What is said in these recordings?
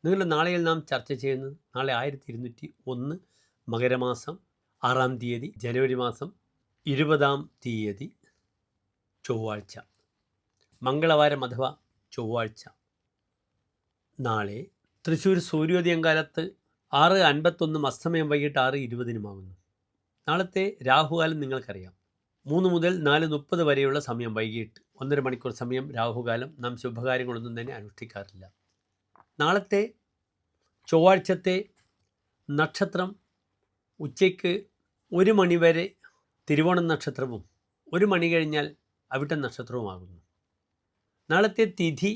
നിങ്ങളുടെ നാളെയിൽ നാം ചർച്ച ചെയ്യുന്നത് നാളെ 1201 മകരമാസം 6-ാം തീയതി, ജനുവരി മാസം 20-ാം തീയതി ചൊവ്വാഴ്ച, മംഗളവാരം അഥവാ ചൊവ്വാഴ്ച. നാളെ തൃശ്ശൂർ സൂര്യോദയം കാലത്ത് 6:51 അസ്തമയം വൈകിട്ട് 6:20 നാളത്തെ രാഹുകാലം നിങ്ങൾക്കറിയാം. 3 മുതൽ 4:30 വരെയുള്ള സമയം വൈകിട്ട് 1.5 മണിക്കൂർ സമയം രാഹുകാലം. നാം ശുഭകാര്യങ്ങളൊന്നും തന്നെ അനുഷ്ഠിക്കാറില്ല. നാളത്തെ ചൊവ്വാഴ്ചത്തെ നക്ഷത്രം ഉച്ചയ്ക്ക് 1 മണി വരെ തിരുവോണം നക്ഷത്രവും 1 മണി കഴിഞ്ഞാൽ അവിട്ടം നക്ഷത്രവുമാകുന്നു. നാളത്തെ തിഥി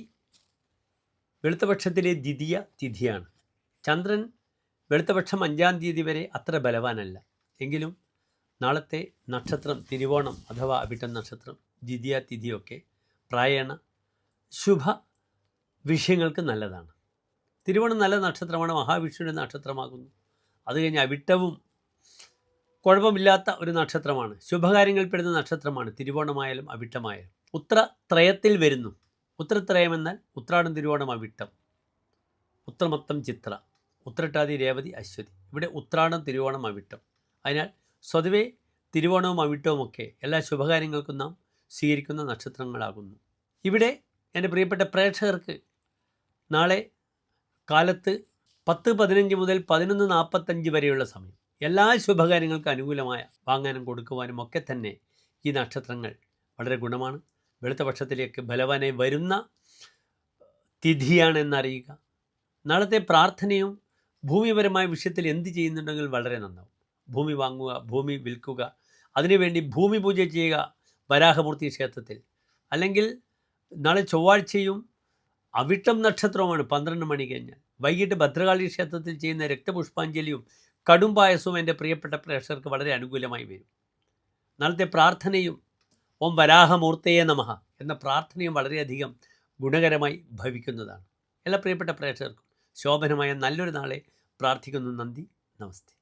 വെളുത്തപക്ഷത്തിലെ ദ്വിതീയ തിഥിയാണ്. ചന്ദ്രൻ വെളുത്തപക്ഷം 5-ാം തീയതി വരെ അത്ര ബലവാനല്ല. എങ്കിലും നാളത്തെ നക്ഷത്രം തിരുവോണം അഥവാ അവിട്ടം നക്ഷത്രം, ദ്വിതീയ തിഥിയൊക്കെ പ്രായേണ ശുഭ വിഷയങ്ങൾക്ക് നല്ലതാണ്. തിരുവോണം നല്ല നക്ഷത്രമാണ്, മഹാവിഷ്ണുവിൻ്റെ നക്ഷത്രമാകുന്നു. അത് കഴിഞ്ഞ് അവിട്ടവും കുഴപ്പമില്ലാത്ത ഒരു നക്ഷത്രമാണ്, ശുഭകാര്യങ്ങളിൽപ്പെടുന്ന നക്ഷത്രമാണ് തിരുവോണമായാലും അവിട്ടമായാലും. ഉത്രത്രയത്തിൽ വരുന്നു. ഉത്രത്രയം എന്നാൽ ഉത്രാടം, തിരുവോണം, അവിട്ടം, ഉത്രമത്തം, ചിത്ര, ഉത്രട്ടാതി, രേവതി, അശ്വതി. ഇവിടെ ഉത്രാടം, തിരുവോണം, അവിട്ടം. അതിനാൽ സ്വതവേ തിരുവോണവും അവിട്ടവുമൊക്കെ എല്ലാ ശുഭകാര്യങ്ങൾക്കും നാം സ്വീകരിക്കുന്ന നക്ഷത്രങ്ങളാകുന്നു. ഇവിടെ എൻ്റെ പ്രിയപ്പെട്ട പ്രേക്ഷകർക്ക് നാളെ കാലത്ത് 10:15 മുതൽ 11:45 വരെയുള്ള സമയം എല്ലാ ശുഭകാര്യങ്ങൾക്കും അനുകൂലമായ വാങ്ങാനും കൊടുക്കുവാനും ഒക്കെ തന്നെ ഈ നക്ഷത്രങ്ങൾ വളരെ ഗുണമാണ്. വെളുത്ത പക്ഷത്തിലേക്ക് ബലവാനായി വരുന്ന തിഥിയാണെന്നറിയുക. നാളത്തെ പ്രാർത്ഥനയും ഭൂമിപരമായ വിഷയത്തിൽ എന്ത് ചെയ്യുന്നുണ്ടെങ്കിൽ വളരെ നന്നാവും. ഭൂമി വാങ്ങുക, ഭൂമി വിൽക്കുക, അതിനുവേണ്ടി ഭൂമി പൂജ ചെയ്യുക വരാഹമൂർത്തി ക്ഷേത്രത്തിൽ. അല്ലെങ്കിൽ നാളെ ചൊവ്വാഴ്ചയും അവിട്ടം നക്ഷത്രവുമാണ്. 12 മണി കഴിഞ്ഞാൽ വൈകിട്ട് ഭദ്രകാളി ക്ഷേത്രത്തിൽ ചെയ്യുന്ന രക്തപുഷ്പാഞ്ജലിയും കടും പായസവും എൻ്റെ പ്രിയപ്പെട്ട പ്രേക്ഷകർക്ക് വളരെ അനുകൂലമായി വരും. നാളത്തെ പ്രാർത്ഥനയും ഓം വരാഹമൂർത്തയെ നമഃ എന്ന പ്രാർത്ഥനയും വളരെയധികം ഗുണകരമായി ഭവിക്കുന്നതാണ്. എല്ലാ പ്രിയപ്പെട്ട പ്രേക്ഷകർക്കും ശോഭനമായ നല്ലൊരു നാളെ പ്രാർത്ഥിക്കുന്നു. നന്ദി, നമസ്തേ.